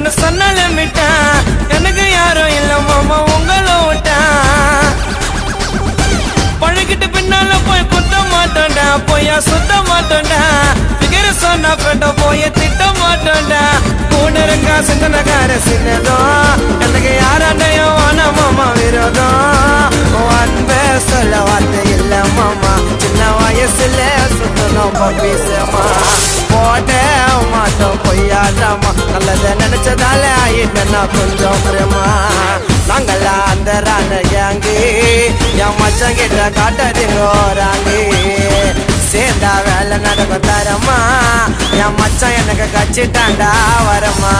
ஒன்னு சொன்னால விட்டா எனக்கு யாரும் இல்ல மாமா உங்களை விட்டா பழகிட்டு பின்னால போய் குத்த மாட்டோண்டா போயா சுத்த மாட்டோண்டா பிகர சொன்னா ஃப்ரெண்ட போய் திட்ட மாட்டோண்டா கூட இருக்கா சிந்தனக்கார சின்னதும் எனக்கு யாராண்டையும் வான மாமா விரோதம் அன்பே சொல்ல வார்த்தை இல்ல மாமா சின்ன வயசுல சுத்தணும் பப்பீசமா போட மாட்டோம் பொய்யாடாமா நல்லத நினைச்சதால ஆயிட்டா கொஞ்சம் பிரேமா நாங்களா அந்த ராண கேங்கு என் மச்சம் கிட்ட காட்டாதீங்க ராங்கு சேர்ந்தா வேலை நடக்கும் தரமா என் மச்சான் எனக்கு கச்சிட்டாண்டா வரமா